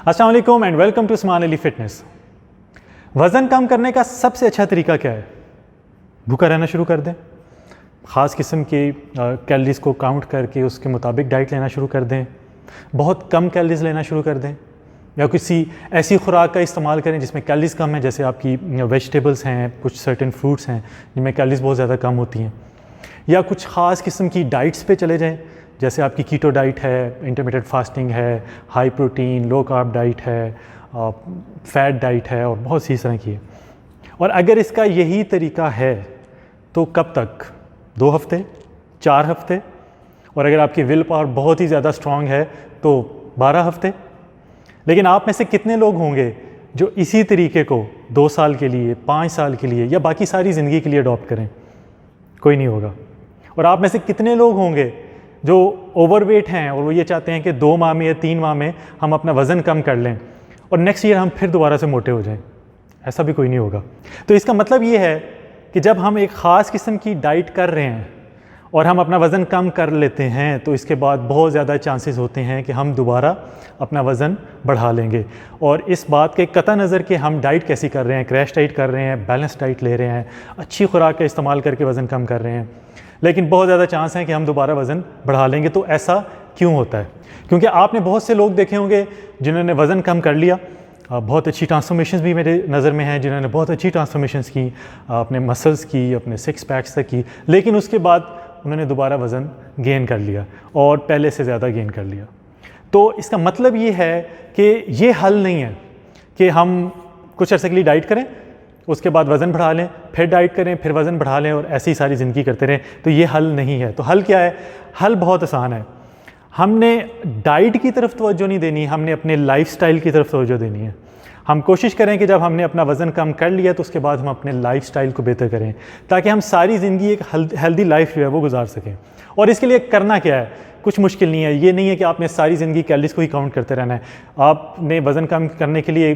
अस्सलाम वालेकुम and welcome to Usman Ali fitness. वज़न कम करने का सबसे अच्छा तरीका क्या है? भूखा रहना शुरू कर दें, ख़ास किस्म के कैलोरीज़ को काउंट करके उसके मुताबिक डाइट लेना शुरू कर दें, बहुत कम कैलोरीज़ लेना शुरू कर दें, या किसी ऐसी खुराक का इस्तेमाल करें जिसमें कैलोरीज़ कम है, जैसे आपकी वेजिटेबल्स हैं, कुछ सर्टेन फ्रूट्स हैं जिनमें कैलोरीज़ बहुत ज़्यादा कम होती हैं, या कुछ ख़ास किस्म की डाइट्स पे चले जाएं, जैसे आपकी कीटो डाइट है, इंटरमिटेंट फास्टिंग है, high protein low carb diet है, फैट डाइट है और बहुत सी इस तरह की है। और अगर इसका यही तरीका है तो कब तक? 2 हफ्ते, 4 हफ्ते, और अगर आपकी विल पावर बहुत ही ज़्यादा स्ट्रॉन्ग है तो 12 हफ्ते। लेकिन आप में से कितने लोग होंगे जो इसी तरीके को 2 साल के लिए, 5 साल के लिए या बाकी सारी ज़िंदगी के लिए अडॉप्ट करें? कोई नहीं होगा। और आप में से कितने लोग होंगे जो ओवरवेट हैं और वो ये चाहते हैं कि 2 माह में या 3 माह में हम अपना वज़न कम कर लें और नेक्स्ट ईयर हम फिर दोबारा से मोटे हो जाएं? ऐसा भी कोई नहीं होगा। तो इसका मतलब ये है कि जब हम एक ख़ास किस्म की डाइट कर रहे हैं और हम अपना वज़न कम कर लेते हैं तो इसके बाद बहुत ज़्यादा चांसेस होते हैं कि हम दोबारा अपना वज़न बढ़ा लेंगे। और इस बात के कता नज़र कि हम डाइट कैसी कर रहे हैं, क्रैश डाइट कर रहे हैं, बैलेंस डाइट ले रहे हैं, अच्छी खुराक का इस्तेमाल करके वज़न कम कर रहे हैं, लेकिन बहुत ज़्यादा चांस है कि हम दोबारा वज़न बढ़ा लेंगे। तो ऐसा क्यों होता है? क्योंकि आपने बहुत से लोग देखे होंगे जिन्होंने वज़न कम कर लिया, बहुत अच्छी ट्रांसफॉर्मेशंस भी मेरे नज़र में हैं, जिन्होंने बहुत अच्छी ट्रांसफॉर्मेशंस की, अपने मसल्स की, अपने 6 पैक्स तक की, लेकिन उसके बाद उन्होंने दोबारा वज़न गेन कर लिया और पहले से ज़्यादा गेन कर लिया। तो इसका मतलब ये है कि ये हल नहीं है कि हम कुछ अर्से के लिए डाइट करें, उसके बाद वज़न बढ़ा लें, फिर डाइट करें, फिर वज़न बढ़ा लें और ऐसी सारी ज़िंदगी करते रहें। तो ये हल नहीं है। तो हल क्या है? हल बहुत आसान है। हमने डाइट की तरफ तवज्जो नहीं देनी, हमने अपने लाइफ़स्टाइल की तरफ तवज्जो देनी है। हम कोशिश करें कि जब हमने अपना वज़न कम कर लिया तो उसके बाद हम अपने लाइफ़स्टाइल को बेहतर करें, ताकि हम सारी ज़िंदगी एक हेल्दी लाइफ जो है वो गुजार सकें। और इसके लिए करना क्या है? कुछ मुश्किल नहीं है। ये नहीं है कि आपने सारी ज़िंदगी कैलोरीज़ को ही काउंट करते रहना है। आपने वज़न कम करने के लिए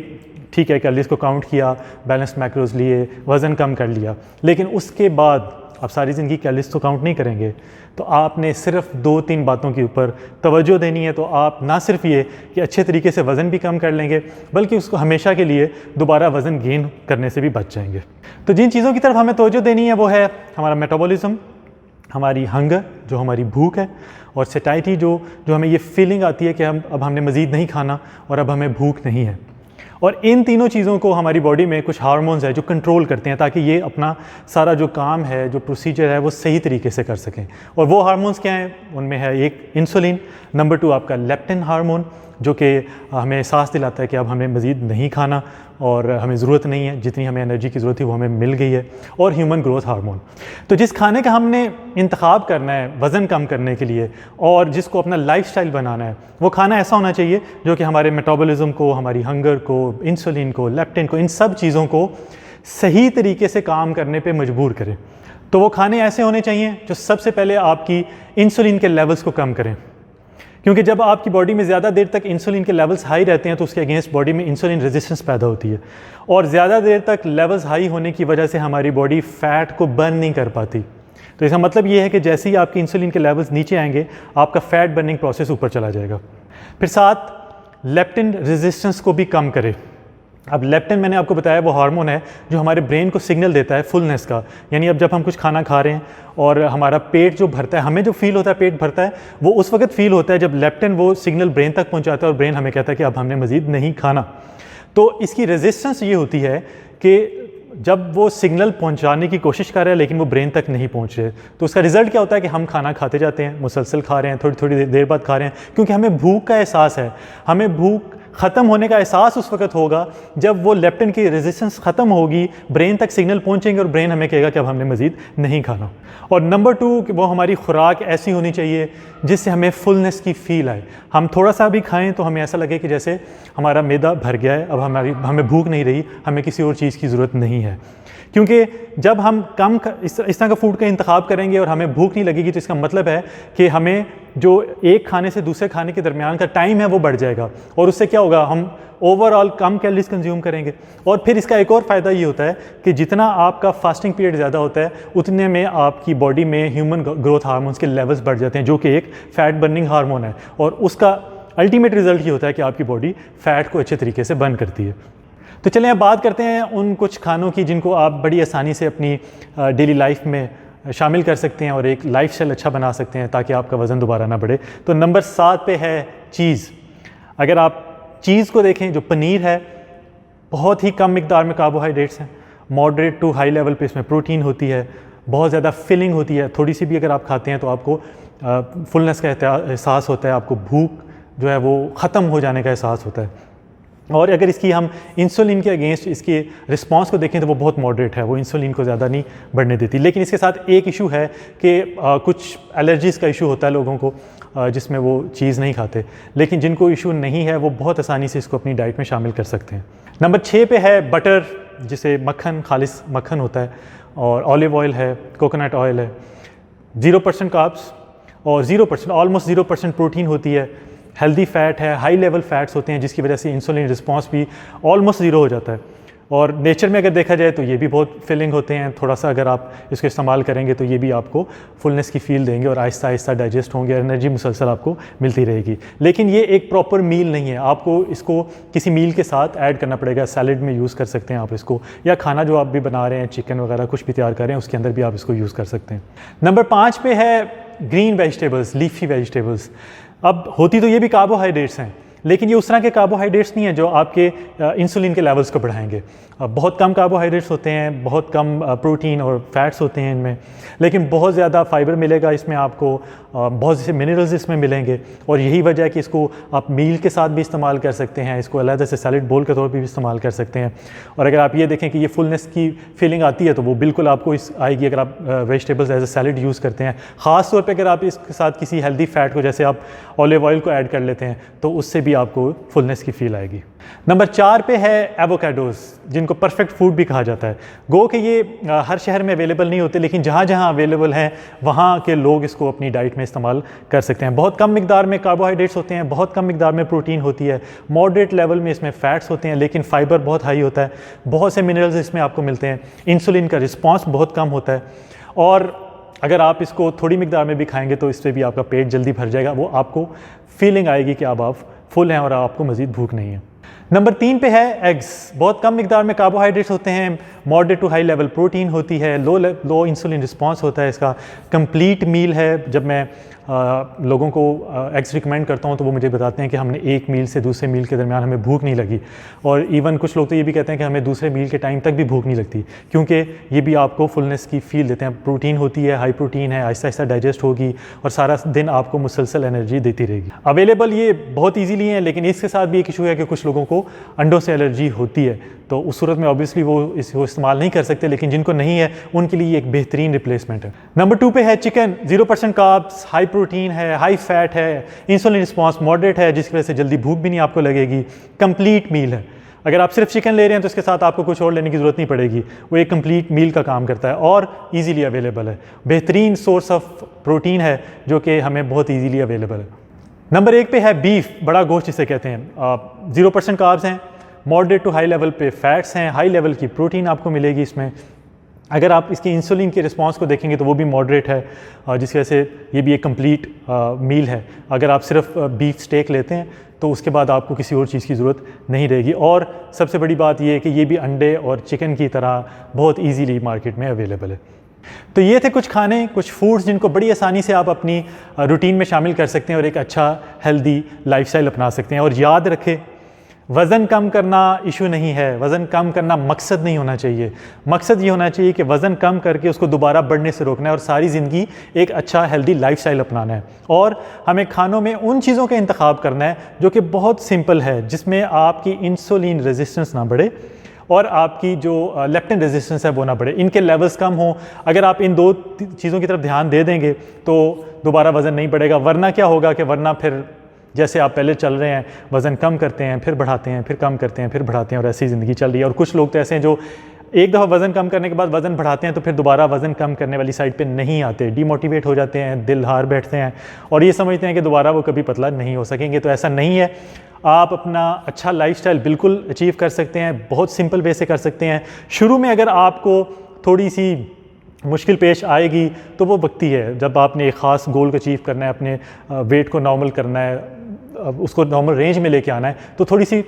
ठीक है कैलोरीज़ को काउंट किया, बैलेंस्ड मैक्रोज लिए, वज़न कम कर लिया, लेकिन उसके बाद आप सारी ज़िंदगी कैलोरीज़ तो काउंट नहीं करेंगे। तो आपने सिर्फ 2-3 बातों के ऊपर तवज्जो देनी है। तो आप ना सिर्फ ये कि अच्छे तरीके से वज़न भी कम कर लेंगे, बल्कि उसको हमेशा के लिए दोबारा वज़न गेन करने से भी बच जाएंगे। तो जिन चीज़ों की तरफ हमें तवज्जो देनी है वो है हमारा मेटाबॉलिज्म, हमारी हंगर जो हमारी भूख है, और सैटिस्फैक्शन जो हमें ये फीलिंग आती है कि अब हमने मज़ीद नहीं खाना और अब हमें भूख नहीं है। और इन तीनों चीज़ों को हमारी बॉडी में कुछ हार्मोन्स है जो कंट्रोल करते हैं, ताकि ये अपना सारा जो काम है, जो प्रोसीजर है, वो सही तरीके से कर सकें। और वो हार्मोन्स क्या हैं? उनमें है एक इंसुलिन, नंबर 2 आपका लेप्टिन हार्मोन जो कि हमें एहसास दिलाता है कि अब हमें मज़ीद नहीं खाना और हमें ज़रूरत नहीं है, जितनी हमें एनर्जी की ज़रूरत थी वो हमें मिल गई है, और ह्यूमन ग्रोथ हार्मोन। तो जिस खाने का हमने इंतखाब करना है वज़न कम करने के लिए और जिसको अपना लाइफस्टाइल बनाना है, वो खाना ऐसा होना चाहिए जो कि हमारे मेटाबॉलिज्म को, हमारी हंगर को, इंसुलिन को, लेप्टिन को, इन सब चीज़ों को सही तरीके से काम करने पर मजबूर करें। तो वो खाने ऐसे होने चाहिए जो सबसे पहले आपकी इंसुलिन के लेवल्स को कम करें, क्योंकि जब आपकी बॉडी में ज़्यादा देर तक इंसुलिन के लेवल्स हाई रहते हैं तो उसके अगेंस्ट बॉडी में इंसुलिन रेजिस्टेंस पैदा होती है, और ज़्यादा देर तक लेवल्स हाई होने की वजह से हमारी बॉडी फ़ैट को बर्न नहीं कर पाती। तो इसका मतलब ये है कि जैसे ही आपकी इंसुलिन के लेवल्स नीचे आएंगे आपका फ़ैट बर्निंग प्रोसेस ऊपर चला जाएगा। फिर साथ लेप्टिन रेजिस्टेंस को भी कम करे। अब लेप्टिन मैंने आपको बताया वो हार्मोन है जो हमारे ब्रेन को सिग्नल देता है फुलनेस का, यानी अब जब हम कुछ खाना खा रहे हैं और हमारा पेट जो भरता है, हमें जो फील होता है पेट भरता है, वो उस वक्त फील होता है जब लेप्टिन वो सिग्नल ब्रेन तक पहुंचाता है और ब्रेन हमें कहता है कि अब हमने मज़ीद नहीं खाना। तो इसकी रेजिस्टेंस ये होती है कि जब वो सिग्नल पहुंचाने की कोशिश कर रहे हैं लेकिन वो ब्रेन तक नहीं पहुंच रहे, तो उसका रिजल्ट क्या होता है कि हम खाना खाते जाते हैं, मुसलसल खा रहे हैं, थोड़ी थोड़ी देर बाद खा रहे हैं, क्योंकि हमें भूख का एहसास है। हमें भूख ख़त्म होने का एहसास उस वक्त होगा जब वो लेप्टिन की रेजिस्टेंस ख़त्म होगी, ब्रेन तक सिग्नल पहुंचेंगे और ब्रेन हमें कहेगा कि अब हमने मज़ीद नहीं खाना। और नंबर 2 कि वो हमारी खुराक ऐसी होनी चाहिए जिससे हमें फुलनेस की फ़ील आए। हम थोड़ा सा भी खाएं तो हमें ऐसा लगे कि जैसे हमारा मैदा भर गया है, अब हमें भूख नहीं रही, हमें किसी और चीज़ की ज़रूरत नहीं है। क्योंकि जब हम इस तरह का फूड का इंतखाब करेंगे और हमें भूख नहीं लगेगी तो इसका मतलब है कि हमें जो एक खाने से दूसरे खाने के दरमियान का टाइम है वो बढ़ जाएगा, और उससे क्या होगा, हम ओवरऑल कम कैलोरीज कंज्यूम करेंगे। और फिर इसका एक और फ़ायदा ये होता है कि जितना आपका फास्टिंग पीरियड ज़्यादा होता है उतने में आपकी बॉडी में ह्यूमन ग्रोथ हार्मोन्स के लेवल्स बढ़ जाते हैं, जो कि एक फ़ैट बर्निंग हार्मोन है, और उसका अल्टीमेट रिजल्ट ये होता है कि आपकी बॉडी फ़ैट को अच्छे तरीके से बर्न करती है। तो चलें अब बात करते हैं उन कुछ खानों की जिनको आप बड़ी आसानी से अपनी डेली लाइफ में शामिल कर सकते हैं और एक लाइफस्टाइल अच्छा बना सकते हैं ताकि आपका वज़न दोबारा ना बढ़े। तो नंबर 7 पे है चीज़। अगर आप चीज़ को देखें, जो पनीर है, बहुत ही कम मिकदार में कार्बोहाइड्रेट्स हैं, मॉडरेट टू हाई लेवल पे इसमें प्रोटीन होती है, बहुत ज़्यादा फिलिंग होती है। थोड़ी सी भी अगर आप खाते हैं तो आपको फुलनेस का एहसास होता है, आपको भूख जो है वो ख़त्म हो जाने का एहसास होता है। और अगर इसकी हम इंसुलिन के अगेंस्ट इसके रिस्पांस को देखें तो वो बहुत मॉडरेट है, वो इंसुलिन को ज़्यादा नहीं बढ़ने देती। लेकिन इसके साथ एक इशू है कि कुछ एलर्जीज़ का इशू होता है लोगों को जिसमें वो चीज़ नहीं खाते, लेकिन जिनको इशू नहीं है वो बहुत आसानी से इसको अपनी डाइट में शामिल कर सकते हैं। नंबर 6 पे है बटर, जिसे मक्खन, खालिस मक्खन होता है, और ऑलिव ऑयल है, कोकोनट ऑयल है। 0% कार्ब्स और 0% ऑलमोस्ट 0% प्रोटीन होती है, हेल्दी फ़ैट है, हाई लेवल फ़ैट्स होते हैं जिसकी वजह से इंसुलिन रिस्पांस भी ऑलमोस्ट 0 हो जाता है। और नेचर में अगर देखा जाए तो ये भी बहुत फिलिंग होते हैं, थोड़ा सा अगर आप इसको इस्तेमाल करेंगे तो ये भी आपको फुलनेस की फील देंगे और आहिस्ता आहिस्ता डाइजेस्ट होंगे, एनर्जी मुसलसल आपको मिलती रहेगी। लेकिन ये एक प्रॉपर मील नहीं है, आपको इसको किसी मील के साथ ऐड करना पड़ेगा। सैलड में यूज़ कर सकते हैं आप इसको, या खाना जो आप भी बना रहे हैं, चिकन वगैरह कुछ भी तैयार कर रहे हैं, उसके अंदर भी आप इसको यूज़ कर सकते हैं। नंबर 5 पे है ग्रीन वेजिटेबल्स, लीफी वेजिटेबल्स। अब होती तो ये भी कार्बोहाइड्रेट्स हैं, लेकिन ये उस तरह के कार्बोहाइड्रेट्स नहीं हैं जो आपके इंसुलिन के लेवल्स को बढ़ाएंगे। बहुत कम कार्बोहाइड्रेट्स होते हैं, बहुत कम प्रोटीन और फैट्स होते हैं इनमें, लेकिन बहुत ज़्यादा फाइबर मिलेगा इसमें आपको, बहुत से मिनरल्स इसमें मिलेंगे। और यही वजह है कि इसको आप मील के साथ भी इस्तेमाल कर सकते हैं, इसको अलग से सैलड बोल के तौर पर भी इस्तेमाल कर सकते हैं। और अगर आप ये देखें कि ये फुलनेस की फीलिंग आती है तो वो बिल्कुल आपको इस आएगी अगर आप vegetables as a salad use करते हैं। ख़ास तौर पर अगर आप इसके साथ किसी हेल्दी फैट को, जैसे आप ऑलिव ऑयल को ऐड कर लेते हैं, तो उससे भी आपको फुलनेस की फील आएगी। नंबर 4 पे है एवोकाडोस, जिनको परफेक्ट फूड भी कहा जाता है। गो कि ये हर शहर में अवेलेबल नहीं होते, लेकिन जहाँ जहाँ अवेलेबल हैं वहाँ के लोग इसको अपनी डाइट में इस्तेमाल कर सकते हैं। बहुत कम मिकदार में कार्बोहाइड्रेट्स होते हैं, बहुत कम मिकदार में प्रोटीन होती है, मॉडरेट लेवल में इसमें फ़ैट्स होते हैं, लेकिन फाइबर बहुत हाई होता है, बहुत से मिनरल्स इसमें आपको मिलते हैं, इंसुलिन का रिस्पॉन्स बहुत कम होता है। और अगर आप इसको थोड़ी मिकदार में भी खाएंगे तो इससे भी आपका पेट जल्दी भर जाएगा, वो आपको फीलिंग आएगी कि अब आप फुल हैं और आपको मज़ीद भूख नहीं है। नंबर 3 पे है एग्स। बहुत कम मिकदार में कार्बोहाइड्रेट्स होते हैं, moderate to high level protein होती है, लो इंसुलिन रिस्पांस होता है, इसका कंप्लीट मील है। जब मैं लोगों को एग्स रिकमेंड करता हूँ तो वो मुझे बताते हैं कि हमने एक मील से दूसरे मील के दरमियान हमें भूख नहीं लगी, और इवन कुछ लोग तो ये भी कहते हैं कि हमें दूसरे मील के टाइम तक भी भूख नहीं लगती, क्योंकि ये भी आपको फुलनेस की फील देते हैं। प्रोटीन होती है, हाई प्रोटीन है, आहिस्ता आहिस्ता डाइजेस्ट होगी और सारा दिन आपको मुसलसल एनर्जी देती रहेगी। अवेलेबल ये बहुत ईजीली है, लेकिन इसके साथ भी एक इशू है कि कुछ लोगों को अंडों से एलर्जी होती है, तो उस सूरत में ऑब्वियसली वो इसको इस्तेमाल नहीं कर सकते, लेकिन जिनको नहीं है उनके लिए एक बेहतरीन रिप्लेसमेंट है। नंबर 2 पे है चिकन। 0% कार्ब्स, हाई प्रोटीन है, हाई फैट है, इंसुलिन रिस्पांस मॉडरेट है, जिसकी वजह से जल्दी भूख भी नहीं आपको लगेगी, कंप्लीट मील है। अगर आप सिर्फ चिकन ले रहे हैं तो इसके साथ आपको कुछ और लेने की ज़रूरत नहीं पड़ेगी, वो एक कंप्लीट मील का काम करता है और ईजीली अवेलेबल है। बेहतरीन सोर्स ऑफ प्रोटीन है जो कि हमें बहुत ईजीली अवेलेबल है। नंबर 1 पे है बीफ, बड़ा गोश्त जिसे कहते हैं। 0% कार्ब्स हैं, मॉडरेट टू हाई लेवल पे फैट्स हैं, हाई लेवल की प्रोटीन आपको मिलेगी इसमें। अगर आप इसकी इंसुलिन के रिस्पांस को देखेंगे तो वो भी मॉडरेट है, जिसकी वजह से ये भी एक कंप्लीट मील है। अगर आप सिर्फ बीफ स्टेक लेते हैं तो उसके बाद आपको किसी और चीज़ की ज़रूरत नहीं रहेगी। और सबसे बड़ी बात ये है कि ये भी अंडे और चिकन की तरह बहुत ईजीली मार्केट में अवेलेबल है। तो ये थे कुछ खाने, कुछ फूड्स जिनको बड़ी आसानी से आप अपनी रूटीन में शामिल कर सकते हैं और एक अच्छा हेल्दी लाइफस्टाइल अपना सकते हैं। और याद रखें, वज़न कम करना इशू नहीं है, वज़न कम करना मकसद नहीं होना चाहिए। मकसद ये होना चाहिए कि वज़न कम करके उसको दोबारा बढ़ने से रोकना है और सारी ज़िंदगी एक अच्छा हेल्दी लाइफस्टाइल अपनाना है। और हमें खानों में उन चीज़ों का इंतखाब करना है जो कि बहुत सिंपल है, जिसमें आपकी इंसुलिन रेजिस्टेंस ना बढ़े और आपकी जो लेप्टिन रेजिस्टेंस है वो ना बढ़े, इनके लेवल्स कम हों। अगर आप इन 2 चीज़ों की तरफ ध्यान दे देंगे तो दोबारा वज़न नहीं बढ़ेगा। वरना क्या होगा कि वरना फिर जैसे आप पहले चल रहे हैं, वज़न कम करते हैं, फिर बढ़ाते हैं, फिर कम करते हैं, फिर बढ़ाते हैं, और ऐसी ज़िंदगी चल रही है। और कुछ लोग तो ऐसे हैं जो एक दफ़ा वज़न कम करने के बाद वज़न बढ़ाते हैं तो फिर दोबारा वज़न कम करने वाली साइड पे नहीं आते, डीमोटिवेट हो जाते हैं, दिल हार बैठते हैं और ये समझते हैं कि दोबारा वो कभी पतला नहीं हो सकेंगे। तो ऐसा नहीं है। आप अपना अच्छा लाइफस्टाइल बिल्कुल अचीव कर सकते हैं, बहुत सिंपल वे से कर सकते हैं। शुरू में अगर आपको थोड़ी सी मुश्किल पेश आएगी तो वो वक्ती है, जब आपने एक ख़ास गोल को अचीव करना है, अपने वेट को नॉर्मल करना है, उसको नॉर्मल रेंज में लेके आना है, तो थोड़ी सी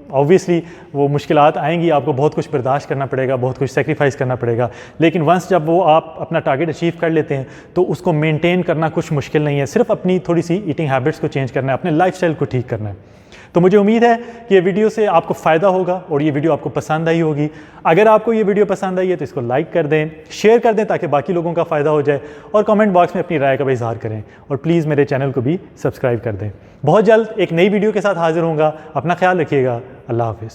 ऑब्वियसली वो मुश्किलात आएंगी, आपको बहुत कुछ बर्दाश्त करना पड़ेगा, बहुत कुछ सेक्रीफाइस करना पड़ेगा। लेकिन वंस जब वो आप अपना टारगेट अचीव कर लेते हैं तो उसको मेंटेन करना कुछ मुश्किल नहीं है, सिर्फ अपनी थोड़ी सी ईटिंग हैबिट्स को चेंज करना है, अपने लाइफस्टाइल को ठीक करना है। तो मुझे उम्मीद है कि ये वीडियो से आपको फ़ायदा होगा और ये वीडियो आपको पसंद आई होगी। अगर आपको ये वीडियो पसंद आई है तो इसको लाइक कर दें, शेयर कर दें ताकि बाकी लोगों का फ़ायदा हो जाए, और कमेंट बॉक्स में अपनी राय का भी इज़हार करें, और प्लीज़ मेरे चैनल को भी सब्सक्राइब कर दें। बहुत जल्द एक नई वीडियो के साथ हाजिर होऊंगा। अपना ख्याल रखिएगा। अल्लाह हाफिज़।